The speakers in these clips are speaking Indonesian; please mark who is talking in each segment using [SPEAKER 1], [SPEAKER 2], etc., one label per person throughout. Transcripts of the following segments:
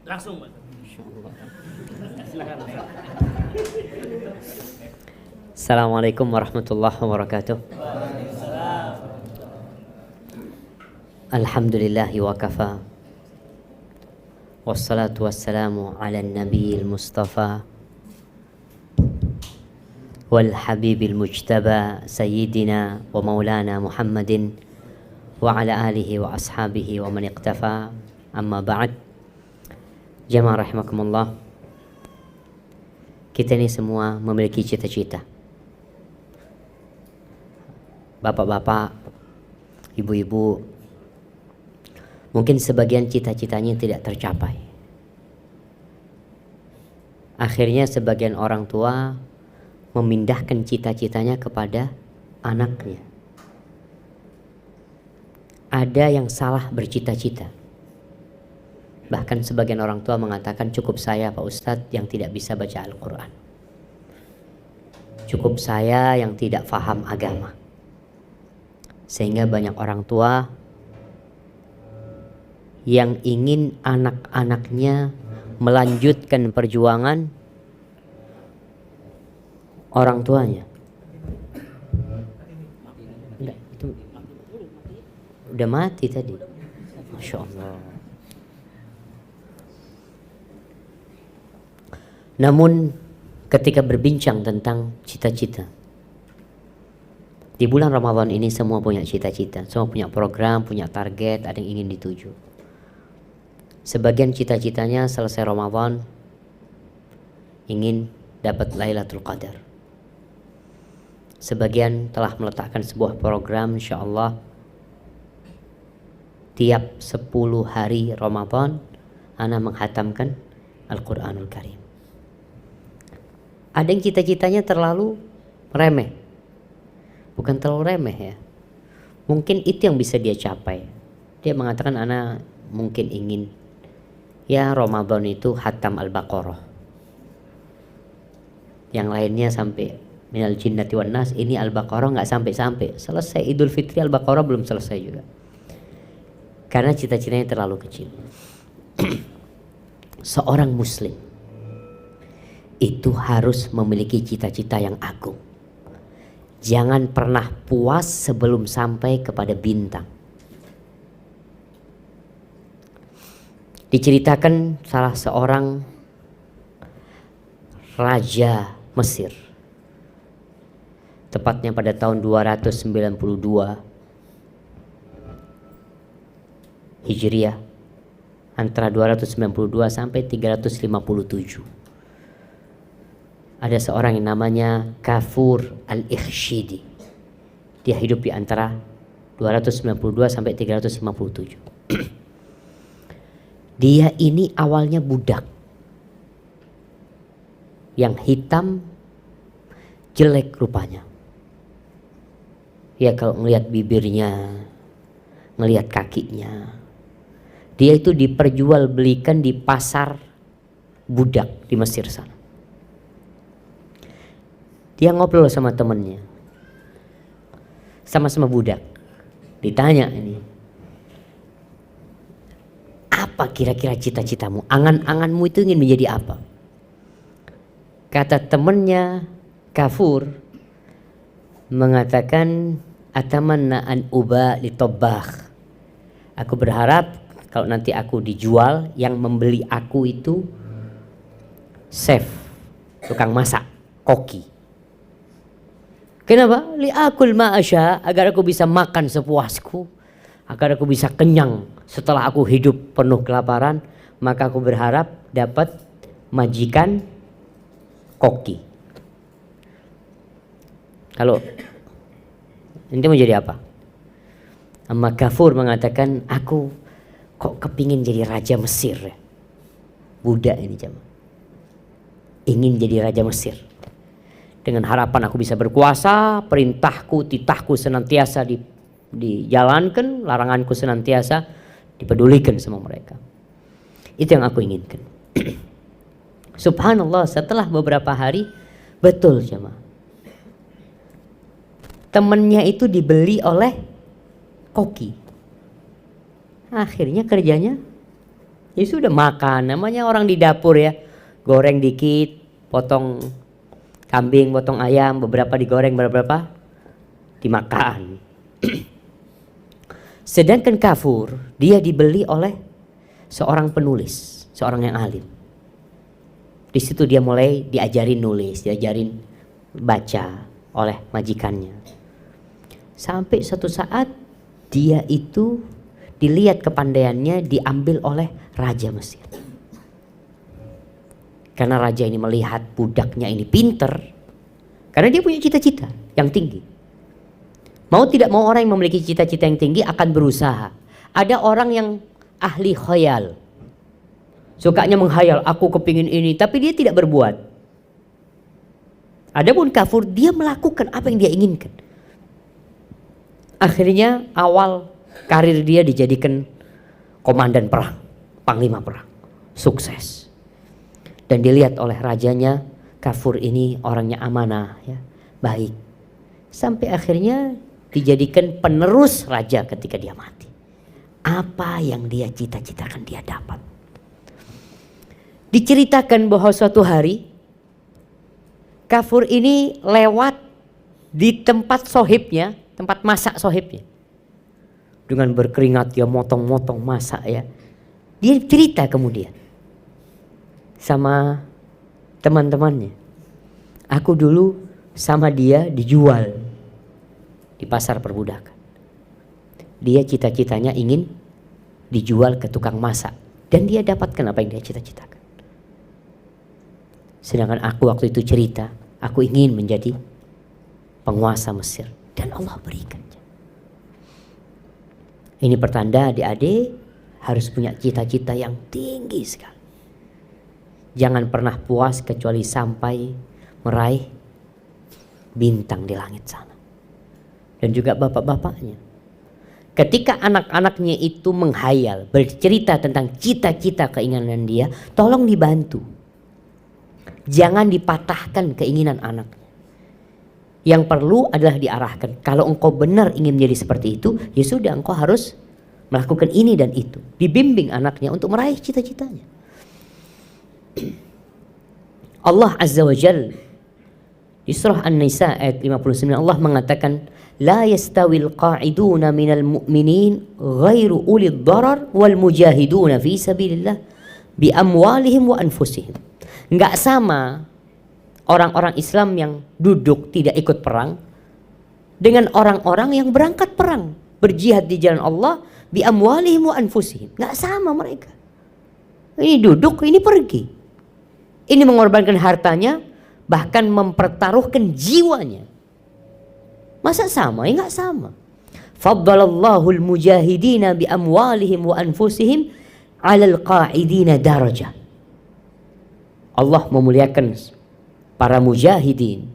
[SPEAKER 1] Langsung, Pak. Silakan.
[SPEAKER 2] Assalamualaikum warahmatullahi wabarakatuh. Alhamdulillahi wa kafa. Wassalatu wassalamu ala nabiyil mustafa wal habibil mujtaba sayyidina wa maulana Muhammadin wa ala alihi wa ashabihi wa man iqtafa. Amma ba'd. Jamaah rahimakumullah. Kita ini semua memiliki cita-cita. Bapak-bapak, ibu-ibu, mungkin sebagian cita-citanya tidak tercapai. Akhirnya sebagian orang tua memindahkan cita-citanya kepada anaknya. Ada yang salah bercita-cita. Bahkan sebagian orang tua mengatakan, cukup saya Pak Ustadz yang tidak bisa baca Al-Quran. Cukup saya yang tidak faham agama. Sehingga banyak orang tua yang ingin anak-anaknya melanjutkan perjuangan orang tuanya. Enggak, itu udah mati tadi. Masya Allah. Namun ketika berbincang tentang cita-cita, di bulan Ramadan ini semua punya cita-cita, semua punya program, punya target, ada yang ingin dituju. Sebagian cita-citanya selesai Ramadan ingin dapat Lailatul Qadar. Sebagian telah meletakkan sebuah program, insyaallah tiap 10 hari Ramadan ana menghatamkan Al-Quranul Karim. Ada yang cita-citanya terlalu remeh. Bukan terlalu remeh ya. Mungkin itu yang bisa dia capai. Dia mengatakan, ana mungkin ingin ya Ramadan itu hatam Al-Baqarah. Yang lainnya sampai minal jinnati wan nas, ini Al-Baqarah nggak sampai-sampai. Selesai Idul Fitri Al-Baqarah belum selesai juga. Karena cita-citanya terlalu kecil. Seorang muslim itu harus memiliki cita-cita yang agung. Jangan pernah puas sebelum sampai kepada bintang. Diceritakan salah seorang raja Mesir, tepatnya pada tahun 292 Hijriah, antara 292 sampai 357. Ada seorang yang namanya Kafur Al-Ikhshidi. Dia hidup di antara 292 sampai 357. Dia ini awalnya budak. Yang hitam, jelek rupanya. Ya kalau ngelihat bibirnya, ngelihat kakinya. Dia itu diperjualbelikan di pasar budak di Mesir sana. Dia ngobrol sama temennya, sama-sama budak. Ditanya ini, apa kira-kira cita-citamu? Angan-anganmu itu ingin menjadi apa? Kata temennya, Kafur mengatakan, atamanna an uba litobakh. Aku berharap kalau nanti aku dijual, yang membeli aku itu chef, tukang masak, koki. Kenapa? Li'akul ma'asya, agar aku bisa makan sepuasku, agar aku bisa kenyang setelah aku hidup penuh kelaparan. Maka aku berharap dapat majikan koki. Kalau ente mau jadi apa? Amma Kafur mengatakan, aku kok kepingin jadi raja Mesir. Budak ini jemaah, ingin jadi raja Mesir. Dengan harapan aku bisa berkuasa, perintahku, titahku senantiasa dijalankan, laranganku senantiasa dipedulikan sama mereka. Itu yang aku inginkan. Subhanallah, setelah beberapa hari, betul jemaah, temennya itu dibeli oleh koki. Akhirnya kerjanya Ya sudah makan, namanya orang di dapur ya. Goreng dikit, potong kambing, potong ayam, beberapa digoreng, beberapa dimakan. Sedangkan kafur, dia dibeli oleh seorang penulis, seorang yang alim. Di situ dia mulai diajarin nulis, diajarin baca oleh majikannya. Sampai suatu saat dia itu dilihat kepandaiannya diambil oleh raja Mesir. Karena raja ini melihat budaknya ini pinter, karena dia punya cita-cita yang tinggi. Mau tidak mau orang yang memiliki cita-cita yang tinggi akan berusaha. Ada orang yang ahli khayal, sukanya menghayal, aku kepingin ini, tapi dia tidak berbuat. Adapun kafur, dia melakukan apa yang dia inginkan. Akhirnya awal karir dia dijadikan komandan perang, panglima perang, sukses. Dan dilihat oleh rajanya, kafur ini orangnya amanah, ya, baik. Sampai akhirnya dijadikan penerus raja ketika dia mati. Apa yang dia cita-citakan dia dapat. Diceritakan bahwa suatu hari kafur ini lewat di tempat sohibnya, tempat masak sohibnya. Dengan berkeringat dia motong-motong masak ya. Dia cerita kemudian sama teman-temannya. Aku dulu sama dia dijual di pasar perbudakan. Dia cita-citanya ingin dijual ke tukang masak. Dan dia dapatkan apa yang dia cita-citakan. Sedangkan aku waktu itu cerita, aku ingin menjadi penguasa Mesir. Dan Allah berikan. Ini pertanda adik-adik harus punya cita-cita yang tinggi sekali. Jangan pernah puas kecuali sampai meraih bintang di langit sana. Dan juga bapak-bapaknya. Ketika anak-anaknya itu menghayal, bercerita tentang cita-cita keinginan dia, tolong dibantu. Jangan dipatahkan keinginan anaknya. Yang perlu adalah diarahkan. Kalau engkau benar ingin menjadi seperti itu, ya sudah engkau harus melakukan ini dan itu. Dibimbing anaknya untuk meraih cita-citanya. Allah Azza wa Jalla di surah An-Nisa ayat 59 Allah mengatakan la yastawil qa'iduna minal mu'minin ghairu ulid darar wal mujahiduna fi sabilillah bi amwalihim wa anfusihim. Enggak sama orang-orang Islam yang duduk tidak ikut perang dengan orang-orang yang berangkat perang, berjihad di jalan Allah bi amwalihim wa anfusihim. Enggak sama mereka. Ini duduk, ini pergi. Ini mengorbankan hartanya, bahkan mempertaruhkan jiwanya. Masa sama? Ya enggak sama. Faddalallahu al-mujahidina bi amwalihim wa anfusihim 'alal qa'idina darajah. Allah memuliakan para mujahidin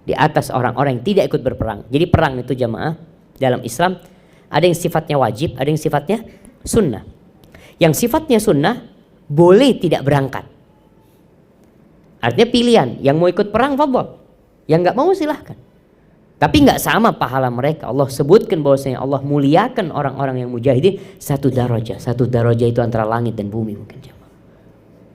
[SPEAKER 2] di atas orang-orang yang tidak ikut berperang. Jadi perang itu jamaah dalam Islam ada yang sifatnya wajib, ada yang sifatnya sunnah. Yang sifatnya sunnah boleh tidak berangkat. Artinya pilihan, yang mau ikut perang fadhal, yang nggak mau silahkan. Tapi nggak sama pahala mereka. Allah sebutkan bahwasanya Allah muliakan orang-orang yang mujahidin satu darajah. Satu darajah itu antara langit dan bumi mungkin jemaah.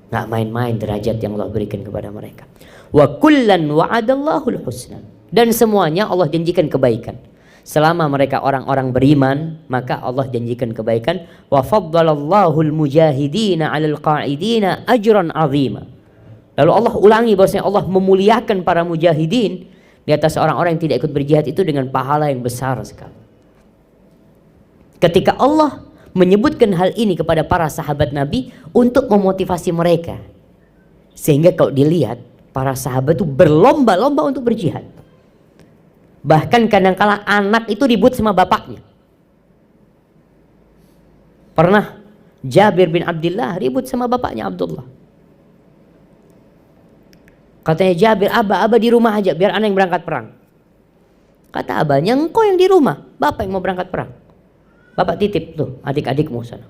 [SPEAKER 2] Nggak main-main derajat yang Allah berikan kepada mereka. Wa kullan wa'adallahul husna. Dan semuanya Allah janjikan kebaikan. Selama mereka orang-orang beriman, maka Allah janjikan kebaikan. Wa faddalallahu mujahidina 'alal qa'idina ajran 'azima. Lalu Allah ulangi bahwasanya Allah memuliakan para mujahidin di atas orang-orang yang tidak ikut berjihad itu dengan pahala yang besar sekali. Ketika Allah menyebutkan hal ini kepada para sahabat Nabi untuk memotivasi mereka. Sehingga kalau dilihat para sahabat itu berlomba-lomba untuk berjihad. Bahkan kadang-kala anak itu ribut sama bapaknya. Pernah Jabir bin Abdullah ribut sama bapaknya Abdullah. Katanya Jabir, abah di rumah aja biar anak yang berangkat perang. Kata abahnya, engkau yang di rumah, bapak yang mau berangkat perang. Bapak titip tuh adik-adikmu sana.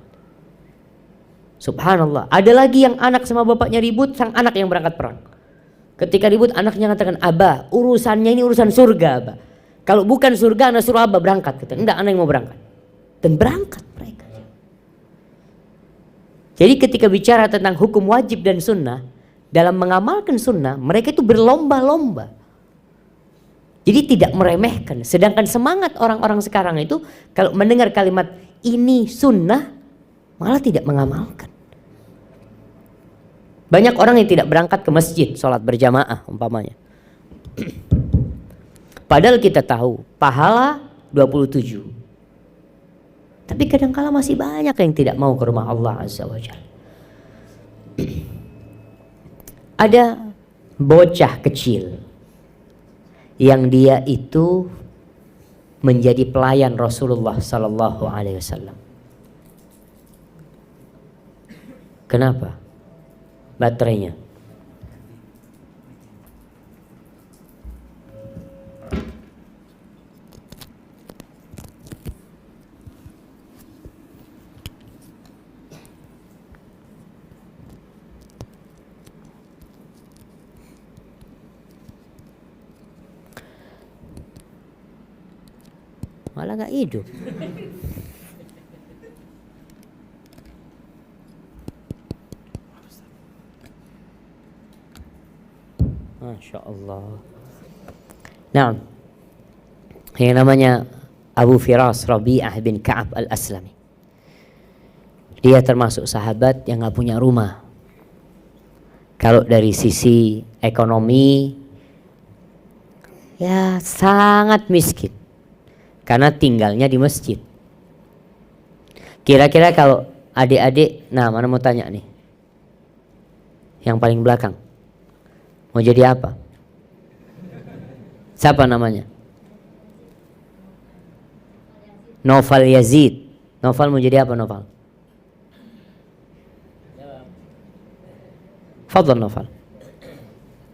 [SPEAKER 2] Subhanallah, ada lagi yang anak sama bapaknya ribut, sang anak yang berangkat perang. Ketika ribut anaknya katakan, abah urusannya ini urusan surga abah. Kalau bukan surga anak suruh abah berangkat. Kata, enggak, anak yang mau berangkat. Dan berangkat mereka. Jadi ketika bicara tentang hukum wajib dan sunnah, dalam mengamalkan sunnah, mereka itu berlomba-lomba. Jadi tidak meremehkan. Sedangkan semangat orang-orang sekarang itu, kalau mendengar kalimat ini sunnah, malah tidak mengamalkan. Banyak orang yang tidak berangkat ke masjid, sholat berjamaah umpamanya. Padahal kita tahu, pahala 27. Tapi kadangkala masih banyak yang tidak mau ke rumah Allah Azza wa Jalla. Ada bocah kecil yang dia itu menjadi pelayan Rasulullah sallallahu alaihi wasallam. Kenapa? Baterainya. Malah gak hidup. Masya Allah. Nah, yang namanya Abu Firas Rabi'ah bin Ka'ab al-Aslami, dia termasuk sahabat yang gak punya rumah. Kalau dari sisi ekonomi, ya sangat miskin. Karena tinggalnya di masjid. Kira-kira kalau adik-adik, nah mana mau tanya nih? Yang paling belakang. Mau jadi apa? Siapa namanya? Noval Yazid. Noval mau jadi apa Noval? Fadlan Noval.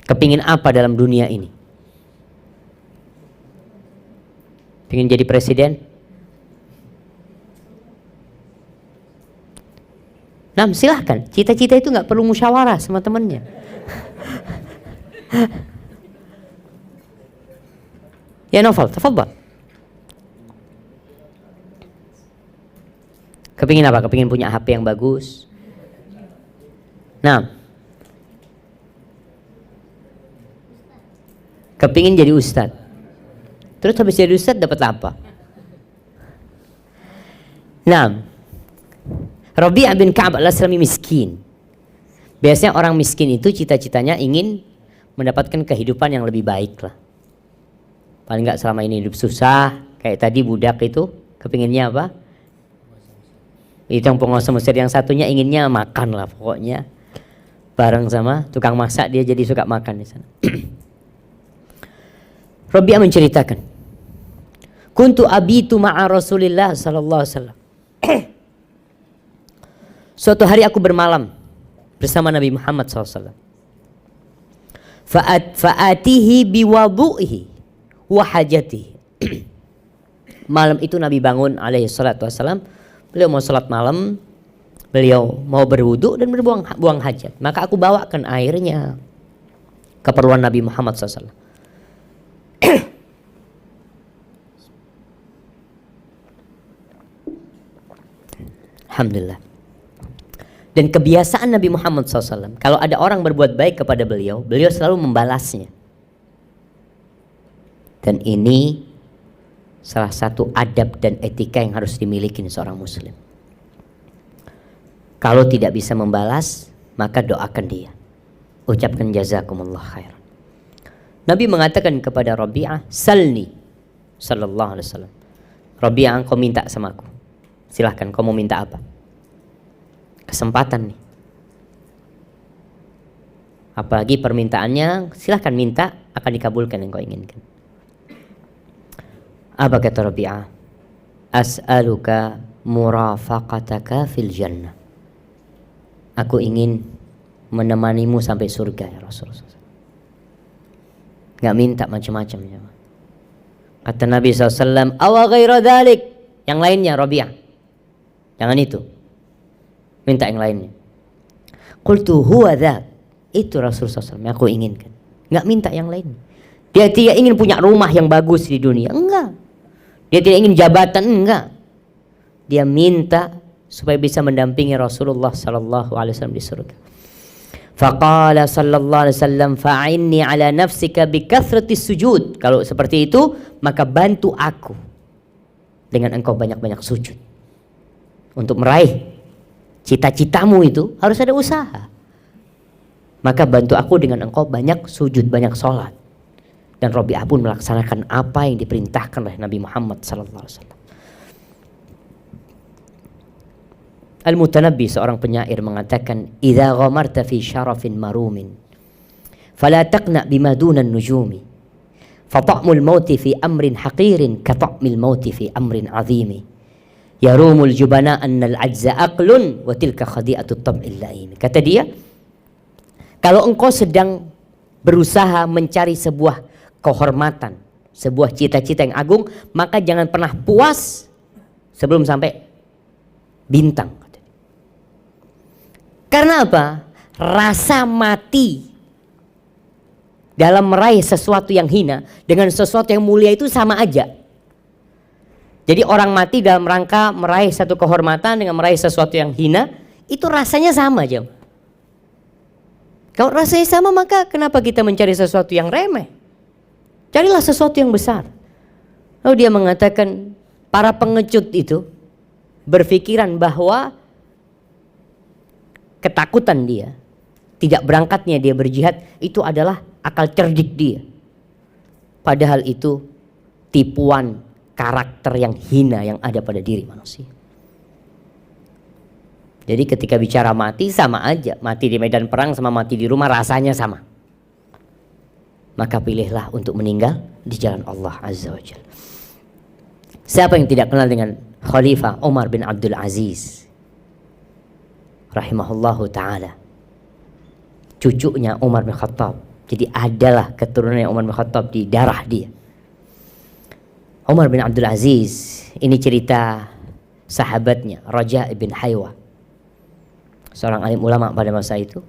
[SPEAKER 2] Kepingin apa dalam dunia ini? Pengen jadi presiden? Nah, silahkan. Cita-cita itu nggak perlu musyawarah sama temennya. Ya Novel, tafadhal. Kepingin apa? Kepingin punya HP yang bagus. Nah, kepingin jadi ustadz. Terus habis jadi ustadz dapat apa? Nah, Rabi'ah bin Ka'ab al-Aslami miskin. Biasanya orang miskin itu cita-citanya ingin mendapatkan kehidupan yang lebih baik lah. Paling nggak selama ini hidup susah. Kayak tadi budak itu kepinginnya apa? Itu yang penguasa Mesir, yang satunya inginnya makan lah pokoknya. Bareng sama tukang masak dia jadi suka makan di sana. Rabi'ah menceritakan, kuntu abitu ma'a Rasulillah sallallahu alaihi wasallam. Suatu hari aku bermalam bersama Nabi Muhammad SAW. Fa'atihi biwadu'ihi wa hajatihi. Malam itu Nabi bangun alaihi salatu wassalam. Beliau mau salat malam, beliau mau berwudu dan buang hajat. Maka aku bawakan airnya, keperluan Nabi Muhammad SAW. Alhamdulillah. Dan kebiasaan Nabi Muhammad SAW, kalau ada orang berbuat baik kepada beliau, beliau selalu membalasnya. Dan ini salah satu adab dan etika yang harus dimiliki seorang muslim. Kalau tidak bisa membalas, maka doakan dia. Ucapkan jazakumullah khair. Nabi mengatakan kepada Rabi'ah, salni, sallallahu alaihi wasallam. Rabi'ah, engkau minta sama aku. Silahkan, kau mau minta apa? Kesempatan nih. Apalagi permintaannya, silahkan minta, akan dikabulkan yang kau inginkan. Apa kata Rabi'ah? As'aluka murafaqataka fil jannah. Aku ingin menemanimu sampai surga ya Rasulullah. Gak minta macam-macam ya. Kata Nabi SAW, awa ghaira dhalik. Yang lainnya Rabi'ah, jangan itu, minta yang lainnya. Qultu huwa dhak. Itu Rasulullah SAW yang aku inginkan. Gak minta yang lain. Dia tidak ingin punya rumah yang bagus di dunia, enggak. Dia tidak ingin jabatan, enggak. Dia minta supaya bisa mendampingi Rasulullah sallallahu alaihi wasallam di surga. Faqala sallallahu alaihi wasallam fa'inni ala nafsika bi kathratis sujud. Kalau seperti itu, maka bantu aku dengan engkau banyak-banyak sujud. Untuk meraih cita-citamu itu harus ada usaha. Maka bantu aku dengan engkau banyak sujud, banyak sholat. Dan Rabi'ah pun melaksanakan apa yang diperintahkan oleh Nabi Muhammad sallallahu alaihi wasallam. Al-Mutanabbi, seorang penyair, mengatakan, "Idza ghamarta fi syarafin marumin, fala taqna bima duna an-nujumi. Fa ta'mul mauti fi amrin haqirin ka ta'mil mauti fi amrin 'azimi. Yarumul jubana annal ajza aqlun wa tilka khadi'atut tab'il la'im." Kata dia, kalau engkau sedang berusaha mencari sebuah kehormatan, sebuah cita-cita yang agung, maka jangan pernah puas sebelum sampai bintang. Karena apa? Rasa mati dalam meraih sesuatu yang hina dengan sesuatu yang mulia itu sama aja. Jadi orang mati dalam rangka meraih satu kehormatan dengan meraih sesuatu yang hina, itu rasanya sama aja. Kalau rasanya sama, maka kenapa kita mencari sesuatu yang remeh? Carilah sesuatu yang besar. Lalu dia mengatakan, para pengecut itu berpikiran bahwa ketakutan dia, tidak berangkatnya dia berjihad, itu adalah akal cerdik dia. Padahal itu tipuan karakter yang hina yang ada pada diri manusia. Jadi ketika bicara mati, sama aja. Mati di medan perang sama mati di rumah rasanya sama. Maka pilihlah untuk meninggal di jalan Allah Azza wa Jalla. Siapa yang tidak kenal dengan Khalifah Umar bin Abdul Aziz rahimahullahu ta'ala, cucunya Umar bin Khattab. Jadi adalah keturunan Umar bin Khattab di darah dia. Umar bin Abdul Aziz, ini cerita sahabatnya Raja' bin Haywa, seorang alim ulama pada masa itu.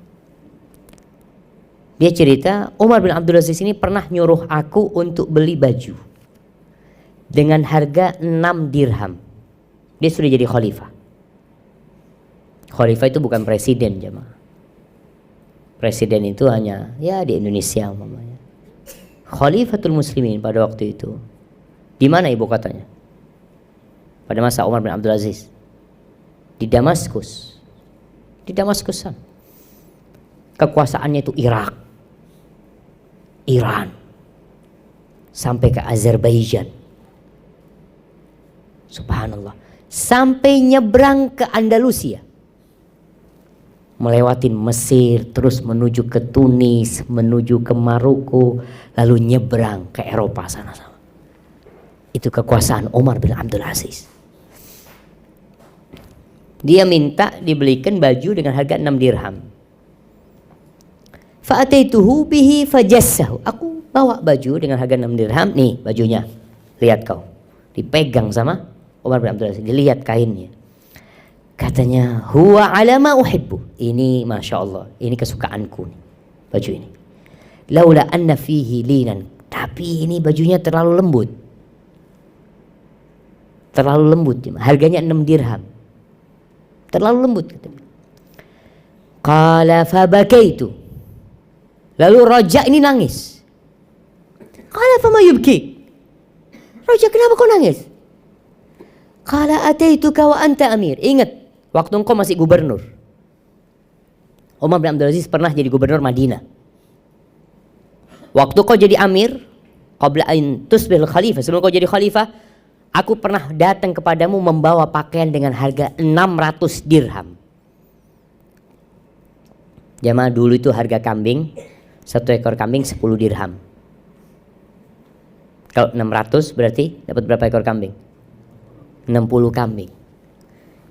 [SPEAKER 2] Dia cerita, Umar bin Abdul Aziz ini pernah nyuruh aku untuk beli baju dengan harga 6 dirham. Dia sudah jadi khalifah. Khalifah itu bukan presiden, jemaah. Presiden itu hanya ya di Indonesia umpamanya. Khalifatul Muslimin pada waktu itu, di mana ibu kotanya? Pada masa Umar bin Abdul Aziz, di Damaskus. Di Damaskusan. Kekuasaannya itu Irak, Iran, sampai ke Azerbaijan. Subhanallah. Sampai nyebrang ke Andalusia, melewatin Mesir, terus menuju ke Tunis, menuju ke Maroko, lalu nyebrang ke Eropa sana-sana. Itu kekuasaan Umar bin Abdul Aziz. Dia minta dibelikan baju dengan harga 6 dirham. Fa'ataituhu bihi fajassahu. Aku bawa baju dengan harga 6 dirham. Nih bajunya, lihat kau. Dipegang sama Umar bin Abdul Aziz, dilihat kainnya. Katanya, huwa ala ma uhibbu. Ini Masya Allah, ini kesukaanku nih, baju ini. Laula anna fihi linan. Tapi ini bajunya terlalu lembut. Terlalu lembut. Harganya 6 dirham. Terlalu lembut. Qala fabakaitu. Lalu Raja ini nangis. Qala fama yubki. Raja, kenapa kau nangis? Qala ataituka wa anta amir. Ingat, waktu engkau masih gubernur. Umar bin Abdul Aziz pernah jadi gubernur Madinah. Waktu kau jadi amir, qabla an tusbihul khalifah, sebelum kau jadi khalifah, aku pernah datang kepadamu membawa pakaian dengan harga 600 dirham. Jamaah, dulu itu harga kambing, 1 ekor kambing 10 dirham. Kalau 600 berarti dapat berapa ekor kambing? 60 kambing.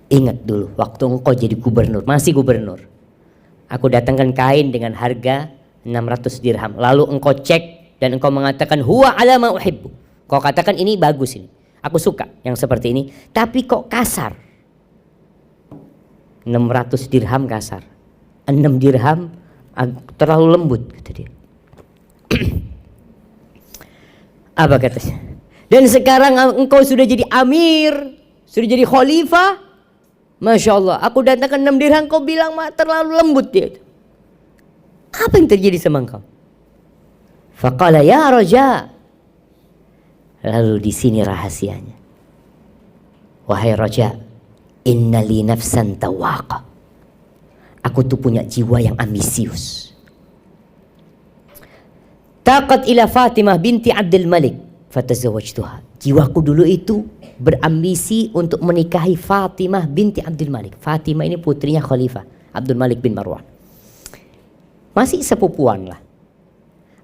[SPEAKER 2] Ingat dulu waktu engkau jadi gubernur, masih gubernur, aku datangkan kain dengan harga 600 dirham. Lalu engkau cek dan engkau mengatakan huwa ala ma uhibbu. Kau katakan ini bagus, ini aku suka yang seperti ini, tapi kok kasar. 600 dirham kasar, 6 dirham terlalu lembut, kata dia. Apa katanya? Dan sekarang engkau sudah jadi amir, sudah jadi khalifah, Masya Allah, aku datangkan 6 dirham, kau bilang terlalu lembut dia itu. Apa yang terjadi sama engkau? Faqala ya Raja. Lalu di sini rahasianya. Wahai Raja, inna li nafsan tawaqa. Aku tuh punya jiwa yang ambisius. Taqat ila Fatimah binti Abdul Malik fatazawwajtuha. Jiwaku dulu itu berambisi untuk menikahi Fatimah binti Abdul Malik. Fatimah ini putrinya Khalifah Abdul Malik bin Marwan. Masih sepupuan lah.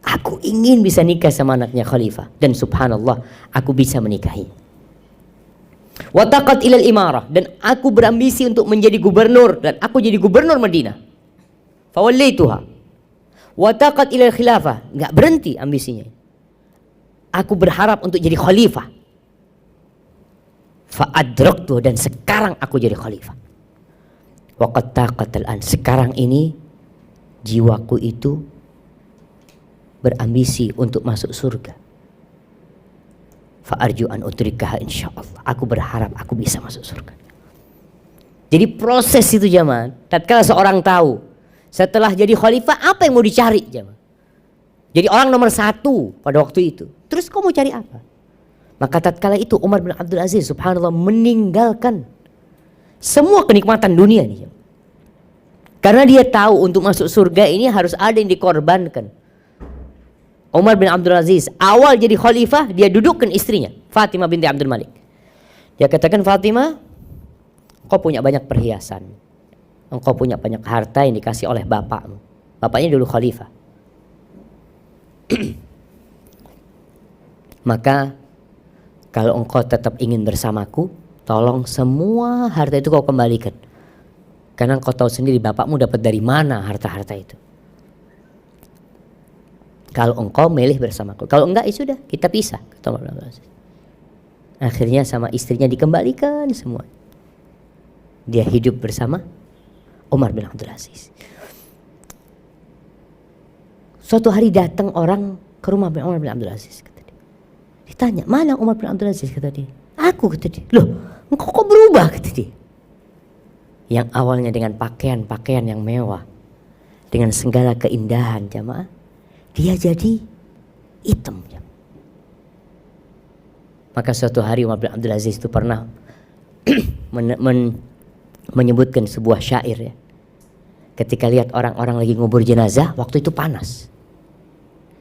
[SPEAKER 2] Aku ingin bisa nikah sama anaknya Khalifah. Dan subhanallah, aku bisa menikahi. Wataqat ilal imarah. Dan aku berambisi untuk menjadi gubernur. Dan aku jadi gubernur Madinah. Fawallaituha. Wataqat ilal khilafah. Nggak berhenti ambisinya. Aku berharap untuk jadi khalifah. Fa'adraktu. Dan sekarang aku jadi khalifah. Waqad taqat al-an. Sekarang ini jiwaku itu berambisi untuk masuk surga. Fa'arju an udrikaha insyaallah. Aku berharap aku bisa masuk surga. Jadi proses itu jamaah. Tatkala seorang tahu setelah jadi khalifah apa yang mau dicari jamaah. Jadi orang nomor 1 pada waktu itu. Terus kau mau cari apa? Maka tatkala itu Umar bin Abdul Aziz subhanallah meninggalkan semua kenikmatan dunia nih. Karena dia tahu untuk masuk surga ini harus ada yang dikorbankan. Umar bin Abdul Aziz awal jadi khalifah, dia dudukkan istrinya Fatimah binti Abdul Malik. Dia katakan, Fatimah, engkau punya banyak perhiasan, engkau punya banyak harta yang dikasih oleh bapakmu. Bapaknya dulu khalifah. Maka kalau engkau tetap ingin bersamaku, tolong semua harta itu kau kembalikan. Karena engkau tahu sendiri bapakmu dapat dari mana harta-harta itu. Kalau engkau milih bersamaku, kalau enggak ya sudah, kita pisah. Akhirnya sama istrinya dikembalikan semua. Dia hidup bersama Umar bin Abdul Aziz. Suatu hari datang orang ke rumah Umar bin Abdul Aziz, kata dia. Ditanya, mana Umar bin Abdul Aziz? Kata dia, aku, kata dia. Loh, engkau kok berubah? Kata dia. Yang awalnya dengan pakaian-pakaian yang mewah, dengan segala keindahan jamaah, dia jadi hitam. Maka suatu hari Umar bin Abdul Aziz itu pernah menyebutkan sebuah syair ya. Ketika lihat orang-orang lagi ngubur jenazah, waktu itu panas.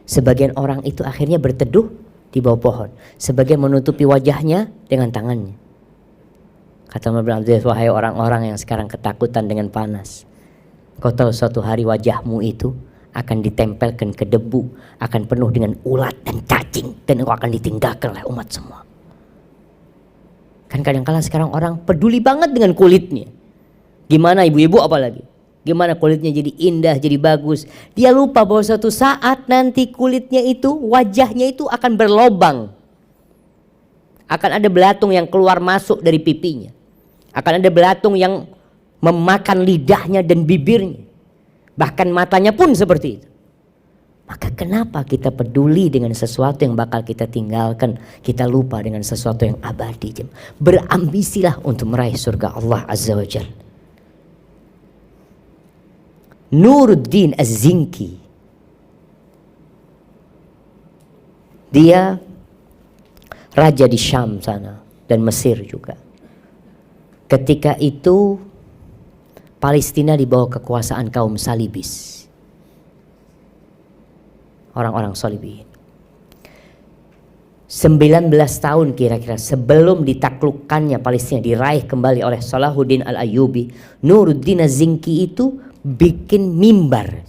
[SPEAKER 2] Sebagian orang itu akhirnya berteduh di bawah pohon. Sebagian menutupi wajahnya dengan tangannya. Kata Umar bin Abdul Aziz, wahai orang-orang yang sekarang ketakutan dengan panas. Kau tahu suatu hari wajahmu itu akan ditempelkan ke debu, akan penuh dengan ulat dan cacing, dan engkau akan ditinggalkan oleh umat semua. Kan kadang-kala sekarang orang peduli banget dengan kulitnya. Gimana ibu-ibu apalagi? Gimana kulitnya jadi indah, jadi bagus. Dia lupa bahwa suatu saat nanti kulitnya itu, wajahnya itu akan berlobang. Akan ada belatung yang keluar masuk dari pipinya. Akan ada belatung yang memakan lidahnya dan bibirnya. Bahkan matanya pun seperti itu. Maka kenapa kita peduli dengan sesuatu yang bakal kita tinggalkan, kita lupa dengan sesuatu yang abadi. Berambisilah untuk meraih surga Allah Azza wa Jalla. Nuruddin Az-Zinki, dia raja di Syam sana dan Mesir juga. Ketika itu Palestina di bawah kekuasaan kaum Salibis, orang-orang Salibi. 19 tahun kira-kira sebelum ditaklukkannya Palestina, diraih kembali oleh Salahuddin Al-Ayyubi, Nuruddin Az-Zinki itu bikin mimbar.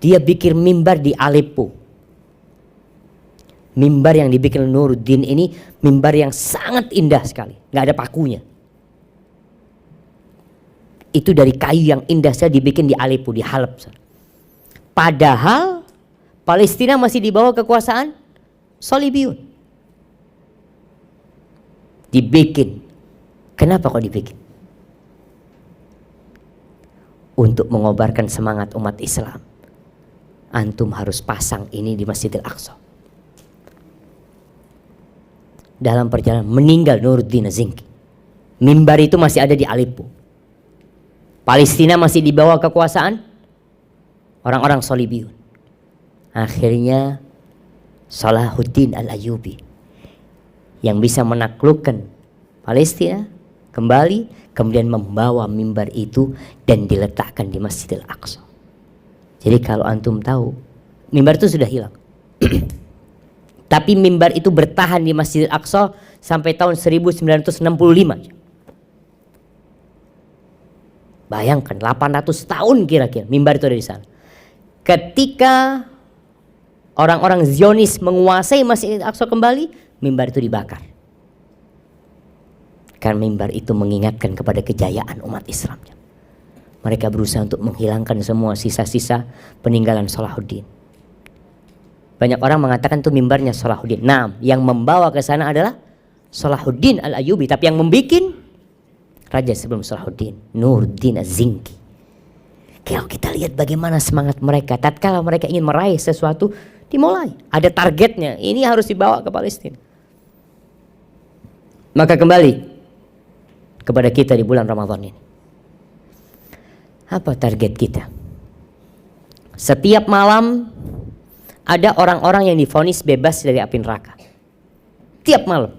[SPEAKER 2] Dia bikin mimbar di Aleppo. Mimbar yang dibikin Nuruddin ini mimbar yang sangat indah sekali, nggak ada pakunya. Itu dari kayu yang indah saja dibikin di Aleppo, di Halab. Padahal Palestina masih di bawah kekuasaan Salibiyun. Dibikin. Kenapa kok dibikin? Untuk mengobarkan semangat umat Islam. Antum harus pasang ini di Masjidil Aqsa. Dalam perjalanan meninggal Nuruddin Az-Zinki. Mimbar itu masih ada di Aleppo. Palestina masih di bawah kekuasaan orang-orang Salibiyun. Akhirnya Salahuddin Al-Ayyubi yang bisa menaklukkan Palestina kembali, kemudian membawa mimbar itu dan diletakkan di Masjidil Aqsa. Jadi kalau antum tahu, mimbar itu sudah hilang. Tapi mimbar itu bertahan di Masjidil Aqsa sampai tahun 1965. Bayangkan 800 tahun kira-kira mimbar itu ada di sana. Ketika orang-orang Zionis menguasai Masjid Al-Aqsa kembali, mimbar itu dibakar. Karena mimbar itu mengingatkan kepada kejayaan umat Islam. Mereka berusaha untuk menghilangkan semua sisa-sisa peninggalan Salahuddin. Banyak orang mengatakan itu mimbarnya Salahuddin. Nah, yang membawa ke sana adalah Salahuddin Al-Ayyubi, tapi yang membikin raja sebelum Salahuddin, Nuruddin Az-Zinki. Kalau kita lihat bagaimana semangat mereka, tatkala mereka ingin meraih sesuatu, dimulai. Ada targetnya, ini harus dibawa ke Palestina. Maka kembali kepada kita di bulan Ramadan ini. Apa target kita? Setiap malam ada orang-orang yang divonis bebas dari api neraka. Tiap malam.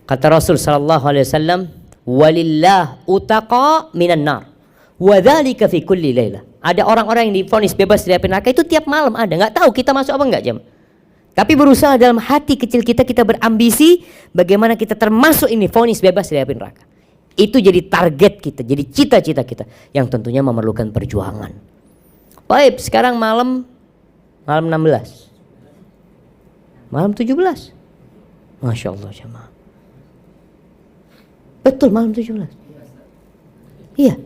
[SPEAKER 2] Kata Rasul sallallahu alaihi wasallam, "Walillah utaqa minan nar. Wa dzalika fi kulli lailah." Ada orang-orang yang divonis bebas dari api neraka itu tiap malam ada. Enggak tahu kita masuk apa enggak, jemaah. Tapi berusaha dalam hati kecil kita berambisi bagaimana kita termasuk ini vonis bebas dari api neraka. Itu jadi target kita, jadi cita-cita kita yang tentunya memerlukan perjuangan. Baik, sekarang malam 16. Malam 17. Masya Allah, jemaah. Betul, malam 17. Iya.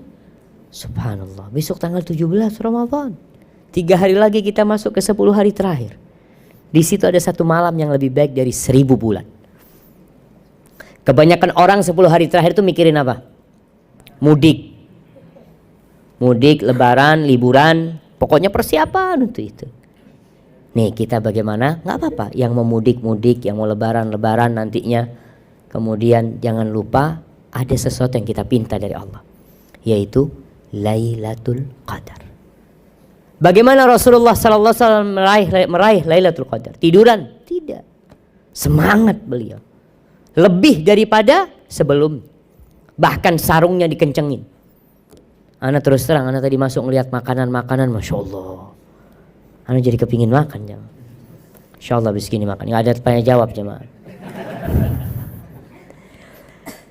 [SPEAKER 2] Subhanallah, besok tanggal 17 Ramadan. 3 hari lagi kita masuk ke 10 hari terakhir. Di situ ada satu malam yang lebih baik dari 1000 bulan. Kebanyakan orang 10 hari terakhir itu mikirin apa? Mudik. Mudik, lebaran, liburan, pokoknya persiapan untuk itu. Nih kita bagaimana? Nggak apa-apa. Yang mau mudik, yang mau lebaran nantinya. Kemudian jangan lupa ada sesuatu yang kita pinta dari Allah, yaitu Lailatul Qadar. Bagaimana Rasulullah sallallahu alaihi wasallam meraih Lailatul Qadar? Tiduran? Tidak. Semangat beliau. Lebih daripada sebelum. Bahkan sarungnya dikencengin. Ana terus terang, ana tadi masuk ngelihat makanan, Masya Allah. Ana jadi kepingin makan, jemaah. Insya Allah habis gini makan. Nggak ada tanya jawab, jemaah.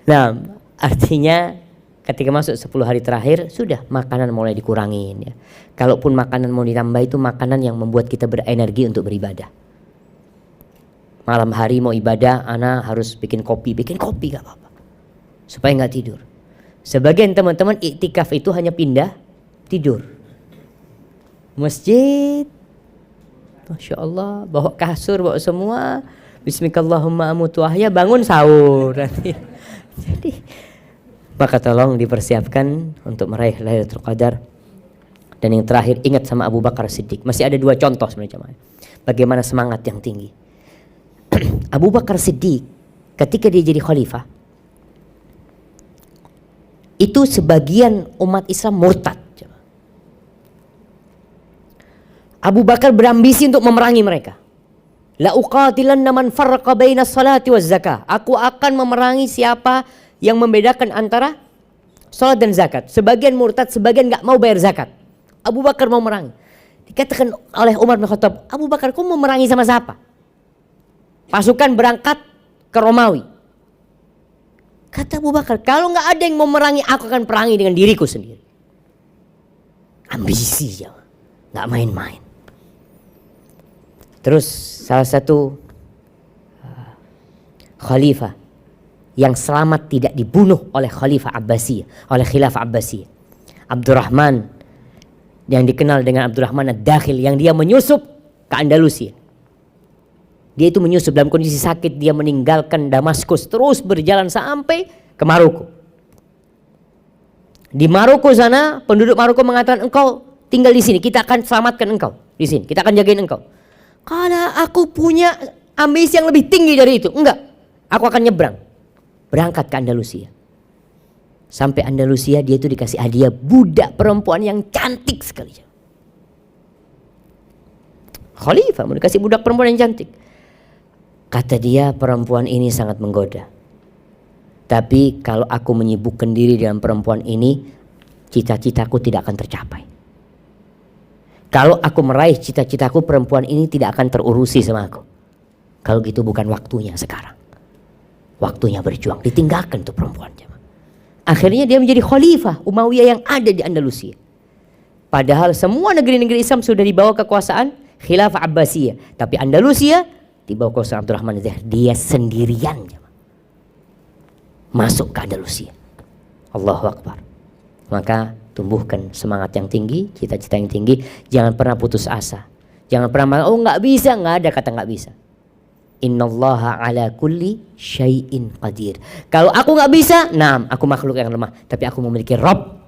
[SPEAKER 2] Nah, artinya ketika masuk 10 hari terakhir sudah makanan mulai dikurangin ya. Kalaupun makanan mau ditambah itu makanan yang membuat kita berenergi untuk beribadah. Malam hari mau ibadah, ana harus bikin kopi gak apa-apa. Supaya gak tidur. Sebagian teman-teman iktikaf itu hanya pindah tidur. Masjid, Masya Allah, bawa kasur, bawa semua. Bismillahirrahmanirrahim, amutu ahya, bangun sahur. Jadi maka tolong dipersiapkan untuk meraih Lailatul Qadar. Dan yang terakhir, ingat sama Abu Bakar Siddiq. Masih ada 2 contoh sebenarnya, jemaah. Bagaimana semangat yang tinggi. Abu Bakar Siddiq ketika dia jadi khalifah, itu sebagian umat Islam murtad. Abu Bakar berambisi untuk memerangi mereka. La uqatilanna man farraqa baina salati waz zakah. Aku akan memerangi siapa yang membedakan antara salat dan zakat. Sebagian murtad, sebagian enggak mau bayar zakat. Abu Bakar mau memerangi. Dikatakan oleh Umar bin Khattab, Abu Bakar, kau mau memerangi sama siapa? Pasukan berangkat ke Romawi. Kata Abu Bakar, kalau enggak ada yang mau memerangi, aku akan perangi dengan diriku sendiri. Ambisi ya, enggak main-main. Terus salah satu khalifah yang selamat tidak dibunuh oleh Khalifah Abbasiyah, oleh Khilafah Abbasiyah, Abdurrahman, yang dikenal dengan Abdurrahman Ad-Dakhil, yang dia menyusup ke Andalusia. Dia itu menyusup dalam kondisi sakit, dia meninggalkan Damaskus, terus berjalan sampai ke Maroko. Di Maroko sana, penduduk Maroko mengatakan, engkau tinggal di sini, kita akan selamatkan engkau di sini, kita akan jagain engkau. Karena aku punya ambisi yang lebih tinggi dari itu. Enggak, aku akan nyebrang. berangkat ke Andalusia. Sampai Andalusia dia itu dikasih hadiah budak perempuan yang cantik sekali. Khalifah mau dikasih budak perempuan yang cantik. Kata dia, perempuan ini sangat menggoda. Tapi kalau aku menyibukkan diri dengan perempuan ini, cita-citaku tidak akan tercapai. Kalau aku meraih cita-citaku, perempuan ini tidak akan terurusi sama aku. Kalau gitu bukan waktunya sekarang. Waktunya berjuang. Ditinggalkan tuh perempuan. Akhirnya dia menjadi khalifah Umayyah yang ada di Andalusia. Padahal semua negeri-negeri Islam sudah dibawa kekuasaan khilafah Abbasiyah. Tapi Andalusia dibawa kekuasaan Abdurrahman Az-Zahir. Dia sendirian masuk ke Andalusia. Allahu Akbar. Maka tumbuhkan semangat yang tinggi, cita-cita yang tinggi. Jangan pernah putus asa. Jangan pernah nggak bisa, nggak ada kata nggak bisa. Innallaha ala kulli syai'in qadir. Kalau aku nggak bisa, aku makhluk yang lemah, tapi aku memiliki Rabb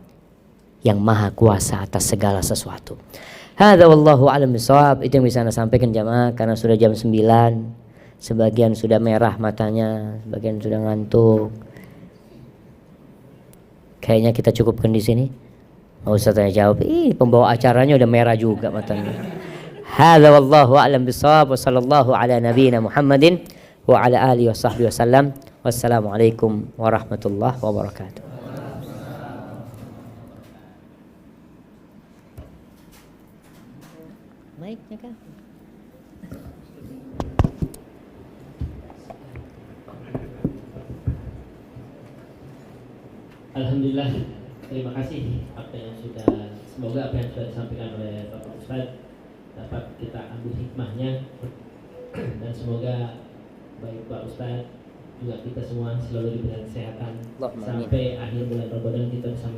[SPEAKER 2] yang maha kuasa atas segala sesuatu. Hadza wallahu a'lam bishawab. Itu yang bisa Anda sampaikan jamaah, karena sudah jam 9. Sebagian sudah merah matanya, sebagian sudah ngantuk. Kayaknya kita cukupkan di sini. Nggak usah tanya jawab. Pembawa acaranya udah merah juga matanya. Hadza wallahu a'lam bishawab wa sallallahu ala nabiyyina Muhammadin wa ala alihi wa sahbihi wasallam. Wassalamualaikum warahmatullahi wabarakatuh. Mic-nya kan?
[SPEAKER 1] Alhamdulillah, terima kasih semoga apa yang sudah disampaikan oleh Bapak Ustadz dapat kita ambil hikmahnya, dan semoga baik Pak Ustadz juga kita semua selalu diberikan kesehatan sampai akhir bulan Ramadan kita bisa